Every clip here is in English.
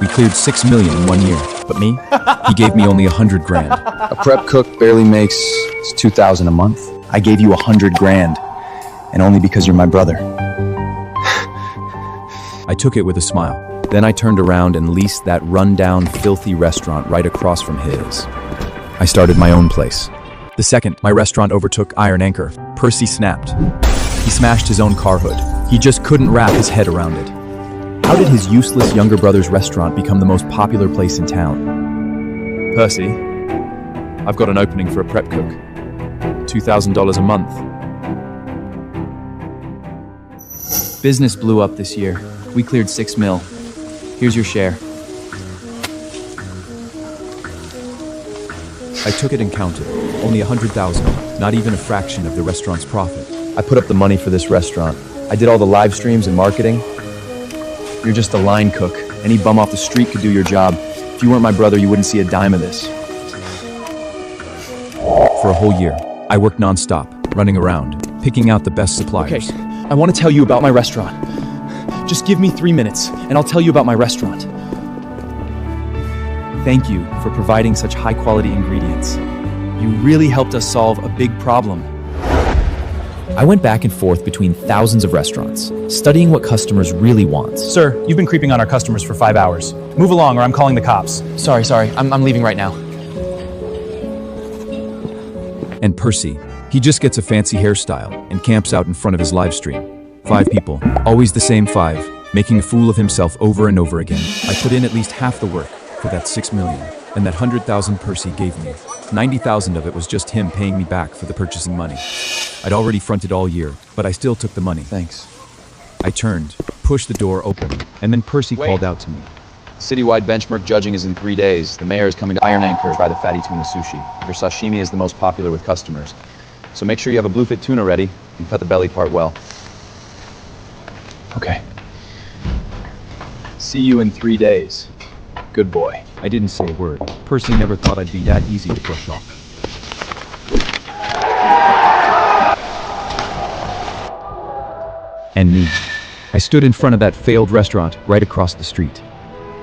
We cleared 6 million in 1 year, but me? He gave me only 100 grand. A prep cook barely makes 2,000 a month. I gave you 100 grand, and only because you're my brother. I took it with a smile. Then I turned around and leased that rundown, filthy restaurant right across from his. I started my own place. The second my restaurant overtook Iron Anchor, Percy snapped. He smashed his own car hood. He just couldn't wrap his head around it. How did his useless younger brother's restaurant become the most popular place in town? Percy, I've got an opening for a prep cook. $2,000 a month. Business blew up this year. We cleared 6 mil. Here's your share. I took it and counted. Only 100,000, not even a fraction of the restaurant's profit. I put up the money for this restaurant. I did all the live streams and marketing. You're just a line cook. Any bum off the street could do your job. If you weren't my brother, you wouldn't see a dime of this. For a whole year, I worked non-stop, running around, picking out the best suppliers. Okay, I want to tell you about my restaurant. Just give me 3 minutes, and I'll tell you about my restaurant. Thank you for providing such high-quality ingredients. You really helped us solve a big problem. I went back and forth between thousands of restaurants, studying what customers really want. Sir, you've been creeping on our customers for 5 hours. Move along or I'm calling the cops. Sorry, I'm leaving right now. And Percy, he just gets a fancy hairstyle and camps out in front of his live stream. 5 people, always the same 5, making a fool of himself over and over again. I put in at least half the work for that 6 million, and that 100,000 Percy gave me. 90,000 of it was just him paying me back for the purchasing money. I'd already fronted all year, but I still took the money. Thanks. I turned, pushed the door open, and then Percy called out to me. Citywide benchmark judging is in 3 days. The mayor is coming to Iron Anchor to try the fatty tuna sushi. Your sashimi is the most popular with customers. So make sure you have a bluefin tuna ready and cut the belly part well. Okay. See you in 3 days. Good boy. I didn't say a word. Percy never thought I'd be that easy to brush off. And me. I stood in front of that failed restaurant right across the street.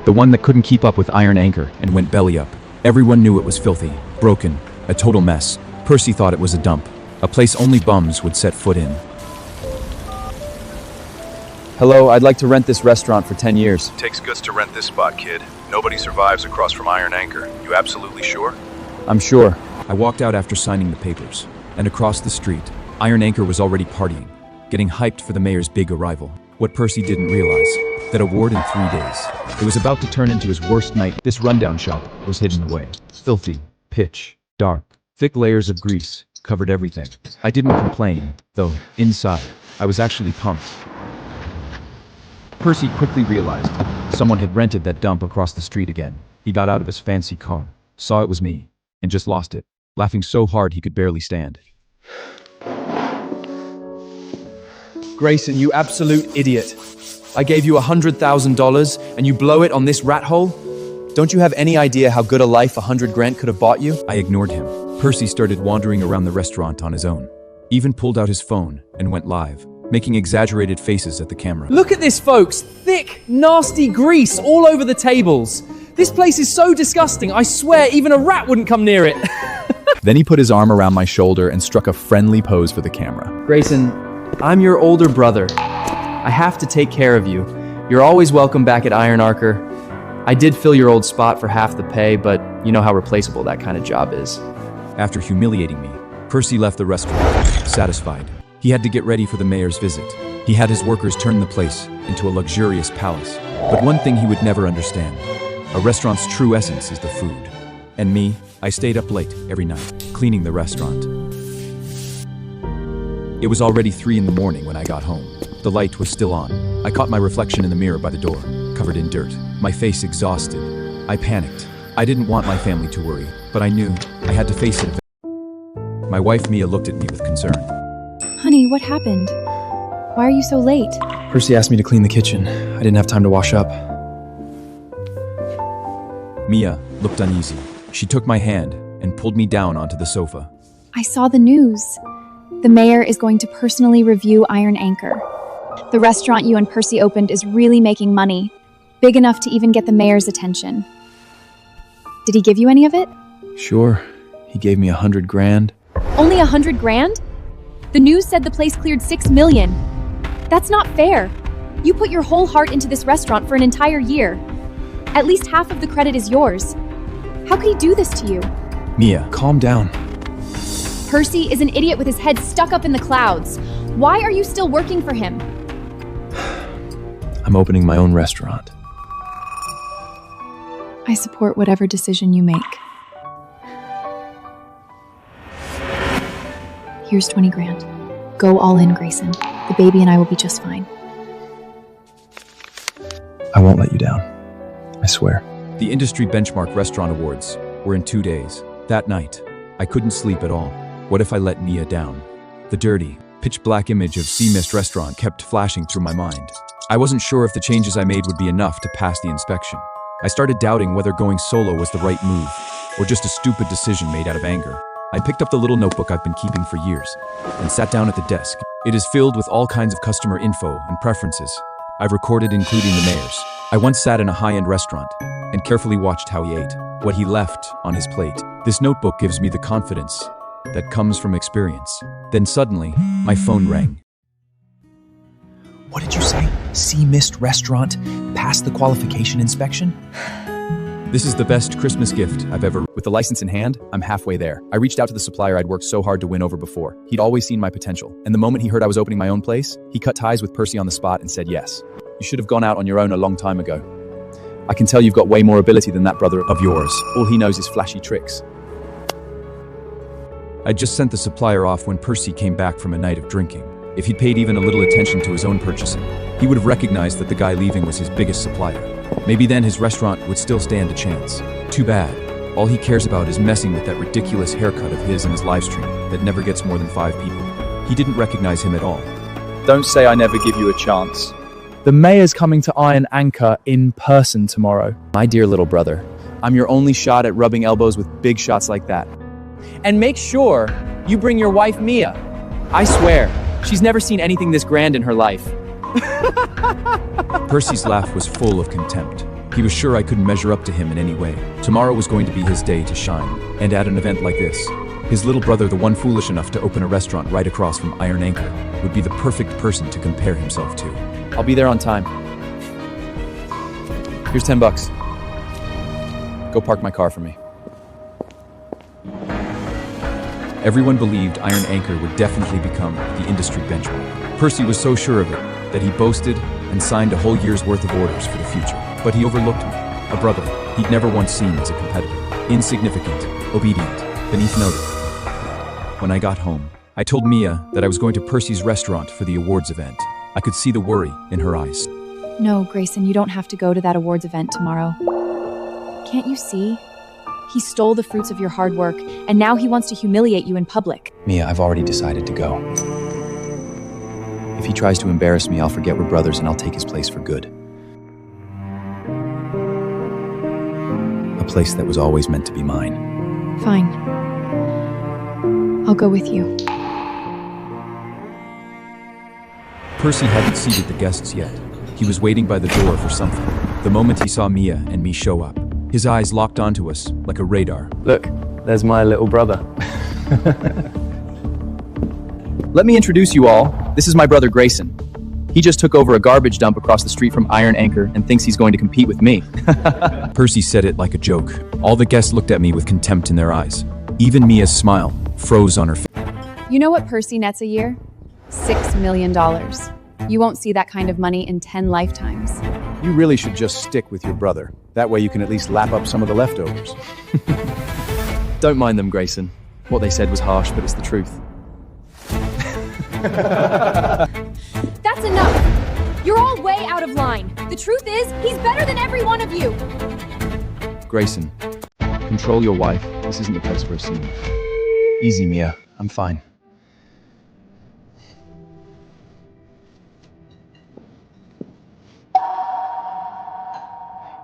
The one that couldn't keep up with Iron Anchor and went belly up. Everyone knew it was filthy, broken, a total mess. Percy thought it was a dump, a place only bums would set foot in. Hello, I'd like to rent this restaurant for 10 years. Takes guts to rent this spot, kid. Nobody survives across from Iron Anchor. You absolutely sure? I'm sure. I walked out after signing the papers, and across the street, Iron Anchor was already partying, getting hyped for the mayor's big arrival. What Percy didn't realize, that award in 3 days. It was about to turn into his worst night. This rundown shop was hidden away. Filthy, pitch, dark, thick layers of grease covered everything. I didn't complain, though inside, I was actually pumped. Percy quickly realized someone had rented that dump across the street again. He got out of his fancy car, saw it was me, and just lost it, laughing so hard he could barely stand. Grayson, you absolute idiot. I gave you $100,000 and you blow it on this rat hole? Don't you have any idea how good a life 100 grand could have bought you? I ignored him. Percy started wandering around the restaurant on his own. Even pulled out his phone and went live, making exaggerated faces at the camera. Look at this, folks. Thick, nasty grease all over the tables. This place is so disgusting. I swear even a rat wouldn't come near it. Then he put his arm around my shoulder and struck a friendly pose for the camera. Grayson, I'm your older brother. I have to take care of you. You're always welcome back at Iron Anchor. I did fill your old spot for half the pay, but you know how replaceable that kind of job is. After humiliating me, Percy left the restaurant, satisfied. He had to get ready for the mayor's visit. He had his workers turn the place into a luxurious palace. But one thing he would never understand, a restaurant's true essence is the food. And me, I stayed up late every night, cleaning the restaurant. It was already 3 in the morning when I got home. The light was still on. I caught my reflection in the mirror by the door, covered in dirt, my face exhausted. I panicked. I didn't want my family to worry, but I knew I had to face it. My wife Mia looked at me with concern. Honey, what happened? Why are you so late? Percy asked me to clean the kitchen. I didn't have time to wash up. Mia looked uneasy. She took my hand and pulled me down onto the sofa. I saw the news. The mayor is going to personally review Iron Anchor. The restaurant you and Percy opened is really making money. Big enough to even get the mayor's attention. Did he give you any of it? Sure, he gave me 100 grand. Only 100 grand? The news said the place cleared 6 million. That's not fair. You put your whole heart into this restaurant for an entire year. At least half of the credit is yours. How could he do this to you? Mia, calm down. Percy is an idiot with his head stuck up in the clouds. Why are you still working for him? I'm opening my own restaurant. I support whatever decision you make. Here's 20 grand. Go all in, Grayson. The baby and I will be just fine. I won't let you down. I swear. The Industry Benchmark Restaurant Awards were in 2 days. That night, I couldn't sleep at all. What if I let Mia down? The dirty, pitch-black image of Sea Mist Restaurant kept flashing through my mind. I wasn't sure if the changes I made would be enough to pass the inspection. I started doubting whether going solo was the right move, or just a stupid decision made out of anger. I picked up the little notebook I've been keeping for years, and sat down at the desk. It is filled with all kinds of customer info and preferences. I've recorded including the mayor's. I once sat in a high-end restaurant, and carefully watched how he ate, what he left on his plate. This notebook gives me the confidence that comes from experience. Then suddenly, my phone rang. What did you say? Sea Mist Restaurant passed the qualification inspection? This is the best Christmas gift I've ever. With the license in hand, I'm halfway there. I reached out to the supplier I'd worked so hard to win over before. He'd always seen my potential, and the moment he heard I was opening my own place, he cut ties with Percy on the spot and said yes. You should have gone out on your own a long time ago. I can tell you've got way more ability than that brother of yours. All he knows is flashy tricks. I just sent the supplier off when Percy came back from a night of drinking. If he'd paid even a little attention to his own purchasing, he would have recognized that the guy leaving was his biggest supplier. Maybe then his restaurant would still stand a chance. Too bad. All he cares about is messing with that ridiculous haircut of his in his live stream that never gets more than 5 people. He didn't recognize him at all. Don't say I never give you a chance. The mayor's coming to Iron Anchor in person tomorrow. My dear little brother, I'm your only shot at rubbing elbows with big shots like that. And make sure you bring your wife, Mia. I swear, she's never seen anything this grand in her life. Percy's laugh was full of contempt. He was sure I couldn't measure up to him in any way. Tomorrow was going to be his day to shine, and at an event like this, his little brother, the one foolish enough to open a restaurant right across from Iron Anchor, would be the perfect person to compare himself to. I'll be there on time. Here's $10. Go park my car for me. Everyone believed Iron Anchor would definitely become the industry benchmark. Percy was so sure of it that he boasted and signed a whole year's worth of orders for the future. But he overlooked me, a brother he'd never once seen as a competitor. Insignificant, obedient, beneath notice. When I got home, I told Mia that I was going to Percy's restaurant for the awards event. I could see the worry in her eyes. No, Grayson, you don't have to go to that awards event tomorrow. Can't you see? He stole the fruits of your hard work, and now he wants to humiliate you in public. Mia, I've already decided to go. If he tries to embarrass me, I'll forget we're brothers and I'll take his place for good. A place that was always meant to be mine. Fine. I'll go with you. Percy hadn't seated the guests yet. He was waiting by the door for something. The moment he saw Mia and me show up, his eyes locked onto us like a radar. Look, there's my little brother. Let me introduce you all. This is my brother Grayson. He just took over a garbage dump across the street from Iron Anchor and thinks he's going to compete with me. Percy said it like a joke. All the guests looked at me with contempt in their eyes. Even Mia's smile froze on her face. You know what Percy nets a year? $6 million. You won't see that kind of money in 10 lifetimes. You really should just stick with your brother. That way you can at least lap up some of the leftovers. Don't mind them, Grayson. What they said was harsh, but it's the truth. That's enough! You're all way out of line. The truth is, he's better than every one of you! Grayson, control your wife. This isn't the place for a scene. Easy, Mia. I'm fine.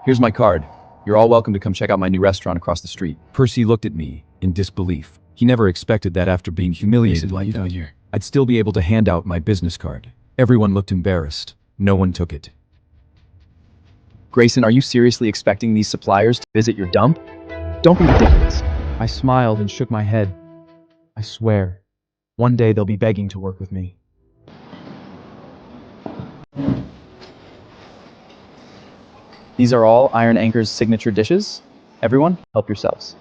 Here's my card. You're all welcome to come check out my new restaurant across the street. Percy looked at me in disbelief. He never expected that after being humiliated like that, I'd still be able to hand out my business card. Everyone looked embarrassed. No one took it. Grayson, are you seriously expecting these suppliers to visit your dump? Don't be ridiculous. I smiled and shook my head. I swear, one day they'll be begging to work with me. These are all Iron Anchor's signature dishes. Everyone, help yourselves.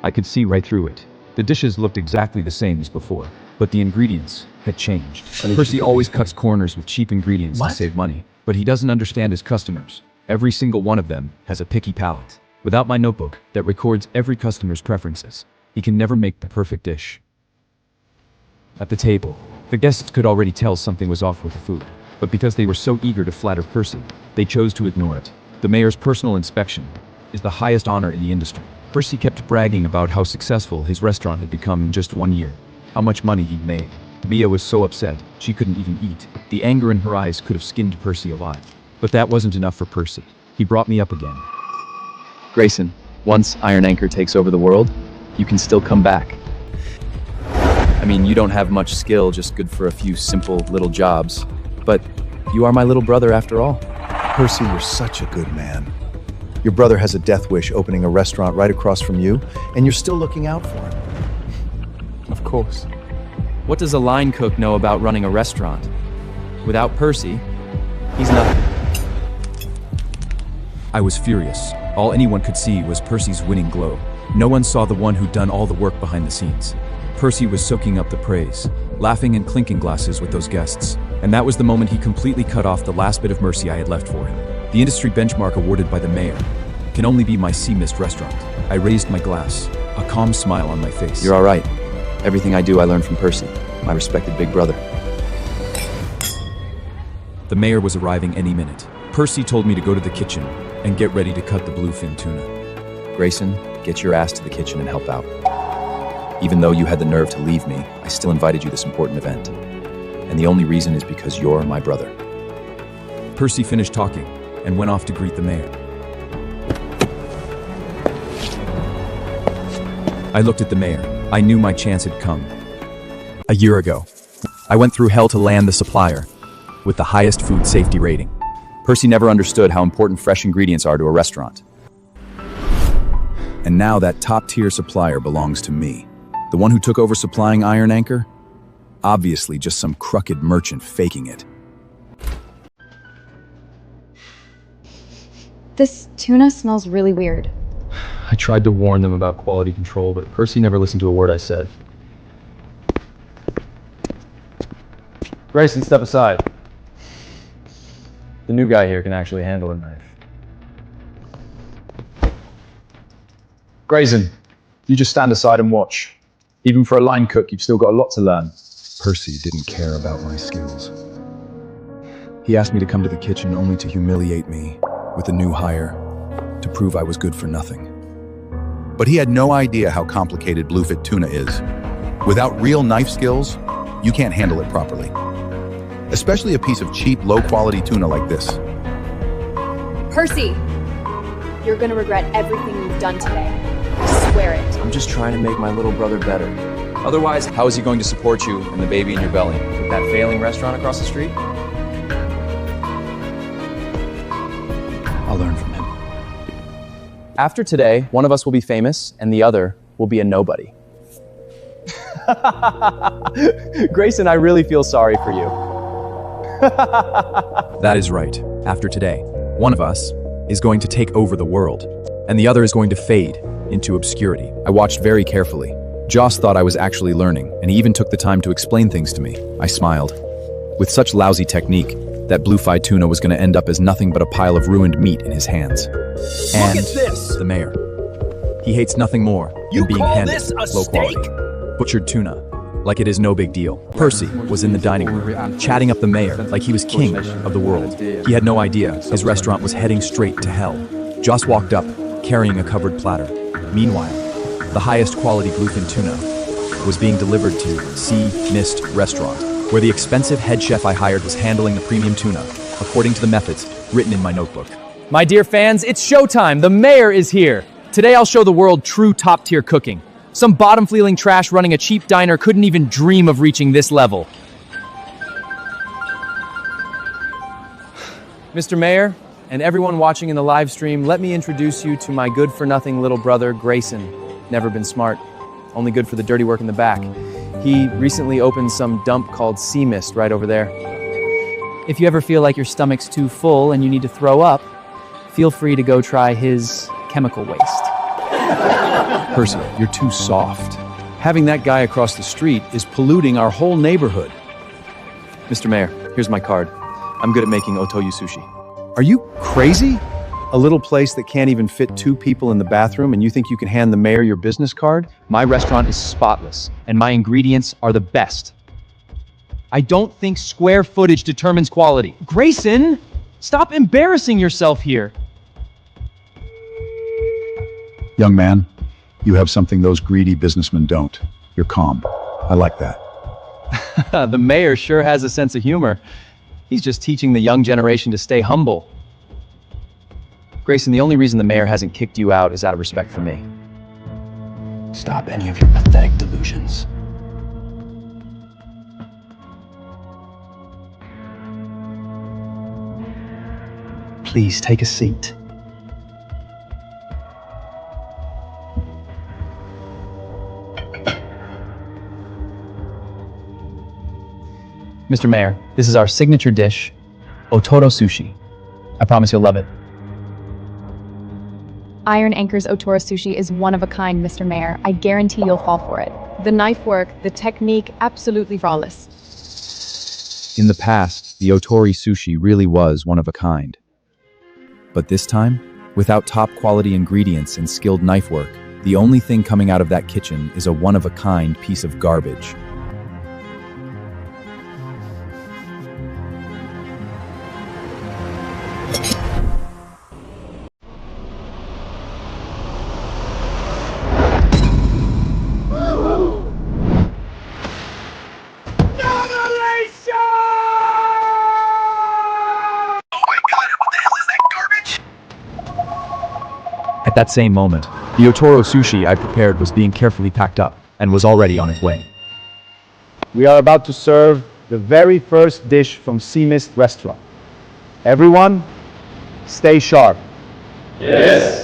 I could see right through it. The dishes looked exactly the same as before, but the ingredients had changed. Percy always cuts corners with cheap ingredients to save money, but he doesn't understand his customers. Every single one of them has a picky palate. Without my notebook that records every customer's preferences, he can never make the perfect dish. At the table, the guests could already tell something was off with the food, but because they were so eager to flatter Percy, they chose to ignore it. The mayor's personal inspection is the highest honor in the industry. Percy kept bragging about how successful his restaurant had become in just 1 year, how much money he'd made. Mia was so upset, she couldn't even eat. The anger in her eyes could have skinned Percy alive. But that wasn't enough for Percy. He brought me up again. Grayson, once Iron Anchor takes over the world, you can still come back. I mean, you don't have much skill, just good for a few simple little jobs. But you are my little brother after all. Percy, you're such a good man. Your brother has a death wish opening a restaurant right across from you, and you're still looking out for him. Of course. What does a line cook know about running a restaurant? Without Percy, he's nothing. I was furious. All anyone could see was Percy's winning glow. No one saw the one who'd done all the work behind the scenes. Percy was soaking up the praise, laughing and clinking glasses with those guests. And that was the moment he completely cut off the last bit of mercy I had left for him. The industry benchmark awarded by the mayor can only be my Sea Mist restaurant. I raised my glass, a calm smile on my face. You're all right. Everything I do, I learned from Percy, my respected big brother. The mayor was arriving any minute. Percy told me to go to the kitchen and get ready to cut the bluefin tuna. Grayson, get your ass to the kitchen and help out. Even though you had the nerve to leave me, I still invited you to this important event. And the only reason is because you're my brother. Percy finished talking and went off to greet the mayor. I looked at the mayor. I knew my chance had come. A year ago, I went through hell to land the supplier with the highest food safety rating. Percy never understood how important fresh ingredients are to a restaurant. And now that top-tier supplier belongs to me. The one who took over supplying Iron Anchor? Obviously just some crooked merchant faking it. This tuna smells really weird. I tried to warn them about quality control, but Percy never listened to a word I said. Grayson, step aside. The new guy here can actually handle a knife. Grayson, you just stand aside and watch. Even for a line cook, you've still got a lot to learn. Percy didn't care about my skills. He asked me to come to the kitchen only to humiliate me with a new hire, to prove I was good for nothing. But he had no idea how complicated bluefin tuna is. Without real knife skills, you can't handle it properly. Especially a piece of cheap, low-quality tuna like this. Percy, you're gonna regret everything you've done today. I swear it. I'm just trying to make my little brother better. Otherwise, how is he going to support you and the baby in your belly? With that failing restaurant across the street? I'll learn from him. After today, one of us will be famous and the other will be a nobody. Grayson, I really feel sorry for you. That is right. After today, one of us is going to take over the world, and the other is going to fade into obscurity. I watched very carefully. Joss thought I was actually learning, and he even took the time to explain things to me. I smiled. With such lousy technique, that blue-fried tuna was going to end up as nothing but a pile of ruined meat in his hands. And Look at this! the mayor. He hates nothing more You than being call handed this a low steak? quality, butchered tuna, like it is no big deal. Percy was in the dining room, chatting up the mayor like he was king of the world. He had no idea his restaurant was heading straight to hell. Joss walked up, carrying a covered platter. Meanwhile, the highest quality bluefin tuna was being delivered to Sea Mist Restaurant, where the expensive head chef I hired was handling the premium tuna, according to the methods written in my notebook. My dear fans, it's showtime. The mayor is here. Today I'll show the world true top-tier cooking. Some bottom-feeling trash running a cheap diner couldn't even dream of reaching this level. Mr. Mayor, and everyone watching in the live stream, let me introduce you to my good-for-nothing little brother, Grayson. Never been smart, only good for the dirty work in the back. He recently opened some dump called Sea Mist right over there. If you ever feel like your stomach's too full and you need to throw up, feel free to go try his chemical waste. Percy, you're too soft. Having that guy across the street is polluting our whole neighborhood. Mr. Mayor, here's my card. I'm good at making otoyu sushi. Are you crazy? A little place that can't even fit 2 people in the bathroom, and you think you can hand the mayor your business card? My restaurant is spotless, and my ingredients are the best. I don't think square footage determines quality. Grayson, stop embarrassing yourself here. Young man, you have something those greedy businessmen don't. You're calm. I like that. The mayor sure has a sense of humor. He's just teaching the young generation to stay humble. Grayson, the only reason the mayor hasn't kicked you out is out of respect for me. Stop any of your pathetic delusions. Please take a seat. Mr. Mayor, this is our signature dish, Otoro Sushi. I promise you'll love it. Iron Anchor's Otoro Sushi is one of a kind, Mr. Mayor. I guarantee you'll fall for it. The knife work, the technique, absolutely flawless. In the past, the Otori sushi really was one of a kind. But this time, without top-quality ingredients and skilled knife work, the only thing coming out of that kitchen is a one-of-a-kind piece of garbage. At that same moment, the Otoro sushi I prepared was being carefully packed up and was already on its way. We are about to serve the very first dish from Sea Mist restaurant. Everyone, stay sharp. Yes.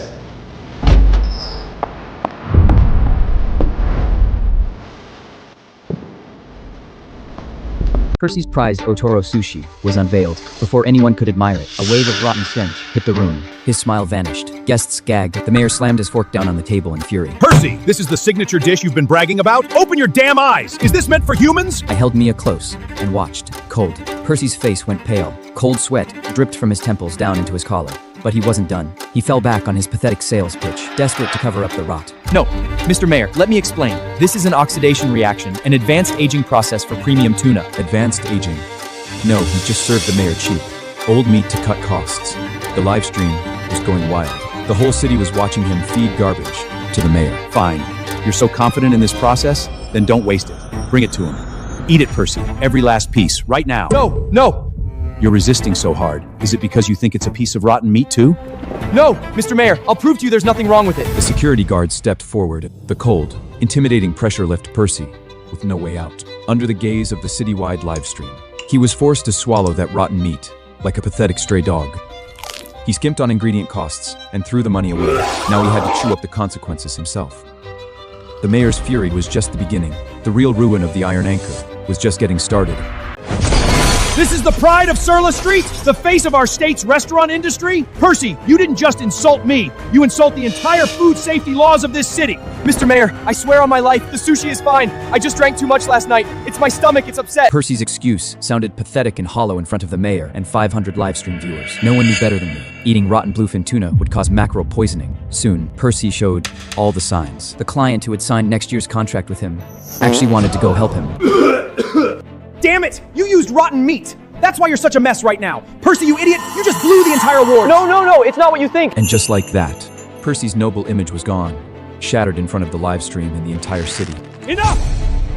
Percy's prized Otoro sushi was unveiled. Before anyone could admire it, a wave of rotten stench hit the room. His smile vanished. Guests gagged. The mayor slammed his fork down on the table in fury. Percy, this is the signature dish you've been bragging about? Open your damn eyes! Is this meant for humans? I held Mia close and watched, cold. Percy's face went pale. Cold sweat dripped from his temples down into his collar. But he wasn't done. He fell back on his pathetic sales pitch, desperate to cover up the rot. No, Mr. Mayor, let me explain. This is an oxidation reaction, an advanced aging process for premium tuna. Advanced aging. No, he just served the mayor cheap. Old meat to cut costs. The live stream was going wild. The whole city was watching him feed garbage to the mayor. Fine. You're so confident in this process? Then don't waste it. Bring it to him. Eat it, Percy. Every last piece, right now. No, no, You're resisting so hard. Is it because you think it's a piece of rotten meat too? no, Mr. Mayor, I'll prove to you there's nothing wrong with it. The security guard stepped forward. The cold, intimidating pressure left Percy with no way out. Under the gaze of the citywide live stream, he was forced to swallow that rotten meat like a pathetic stray dog. He skimped on ingredient costs and threw the money away. Now he had to chew up the consequences himself. The mayor's fury was just the beginning. The real ruin of the Iron Anchor was just getting started. This is the pride of Surla Street, the face of our state's restaurant industry. Percy, you didn't just insult me, you insult the entire food safety laws of this city. Mr. Mayor, I swear on my life, the sushi is fine. I just drank too much last night. It's my stomach, it's upset. Percy's excuse sounded pathetic and hollow in front of the mayor and 500 livestream viewers. No one knew better than me. Eating rotten bluefin tuna would cause mackerel poisoning. Soon, Percy showed all the signs. The client who had signed next year's contract with him actually wanted to go help him. Damn it, you used rotten meat. That's why you're such a mess right now. Percy, you idiot, you just blew the entire award. No, it's not what you think. And just like that, Percy's noble image was gone, shattered in front of the live stream in the entire city. Enough!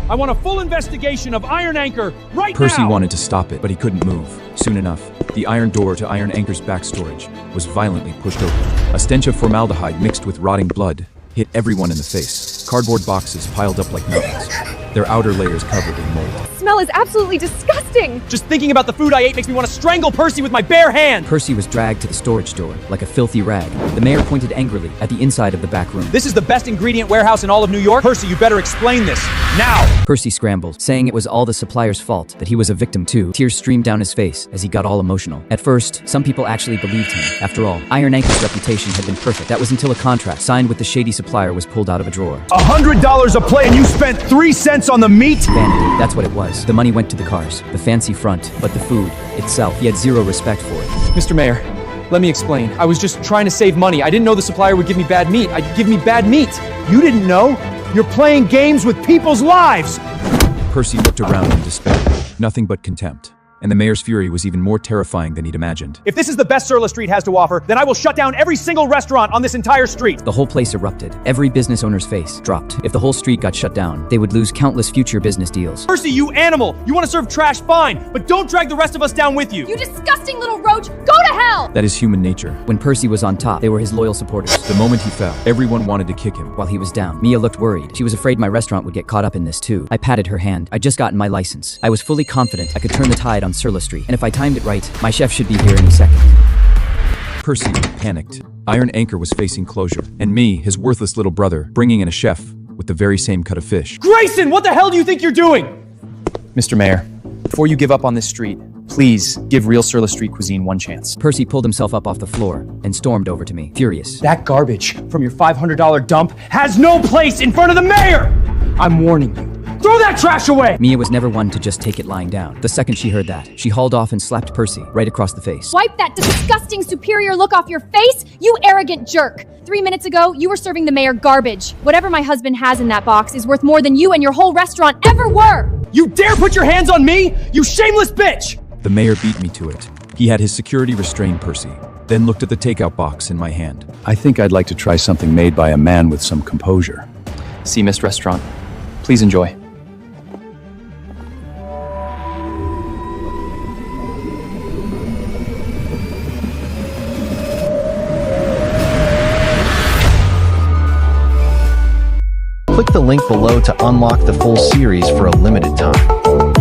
I want a full investigation of Iron Anchor right now! Percy wanted to stop it, but he couldn't move. Soon enough, the iron door to Iron Anchor's back storage was violently pushed open. A stench of formaldehyde mixed with rotting blood hit everyone in the face. Cardboard boxes piled up like mountains, their outer layers covered in mold. smell is absolutely disgusting. Just thinking about the food I ate makes me want to strangle Percy with my bare hands. Percy was dragged to the storage door like a filthy rag. The mayor pointed angrily at the inside of the back room. This is the best ingredient warehouse in all of New York? Percy, you better explain this. Now! Percy scrambled, saying it was all the supplier's fault, that he was a victim too. Tears streamed down his face as he got all emotional. At first, some people actually believed him. After all, Iron Anchor's reputation had been perfect. That was until a contract signed with the shady supplier was pulled out of a drawer. $100 a plate and you spent 3 cents on the meat? Vanity, that's what it was. The money went to the cars, the fancy front, but the food itself, he had zero respect for it. Mr. Mayor, let me explain. I was just trying to save money. I didn't know the supplier would give me bad meat. I'd give me bad meat. You didn't know? You're playing games with people's lives! Percy looked around in despair. Nothing but contempt. And the mayor's fury was even more terrifying than he'd imagined. If this is the best Surla Street has to offer, then I will shut down every single restaurant on this entire street. The whole place erupted. Every business owner's face dropped. If the whole street got shut down, they would lose countless future business deals. Percy, you animal! You want to serve trash, fine, but don't drag the rest of us down with you. You disgusting little roach! Go to hell! That is human nature. When Percy was on top, they were his loyal supporters. The moment he fell, everyone wanted to kick him. While he was down, Mia looked worried. She was afraid my restaurant would get caught up in this too. I patted her hand. I'd just gotten my license. I was fully confident I could turn the tide on Surla Street, and if I timed it right, my chef should be here any second. Percy panicked. Iron Anchor was facing closure, and me, his worthless little brother, bringing in a chef with the very same cut of fish. Grayson, what the hell do you think you're doing? Mr. Mayor, before you give up on this street, please give real Surla Street cuisine one chance. Percy pulled himself up off the floor and stormed over to me, furious. That garbage from your $500 dump has no place in front of the mayor! I'm warning you. Throw that trash away! Mia was never one to just take it lying down. The second she heard that, she hauled off and slapped Percy right across the face. Wipe that disgusting superior look off your face, you arrogant jerk! 3 minutes ago, you were serving the mayor garbage. Whatever my husband has in that box is worth more than you and your whole restaurant ever were! You dare put your hands on me, you shameless bitch! The mayor beat me to it. He had his security restrain Percy, then looked at the takeout box in my hand. I think I'd like to try something made by a man with some composure. Sea Mist Restaurant. Please enjoy. Click the link below to unlock the full series for a limited time.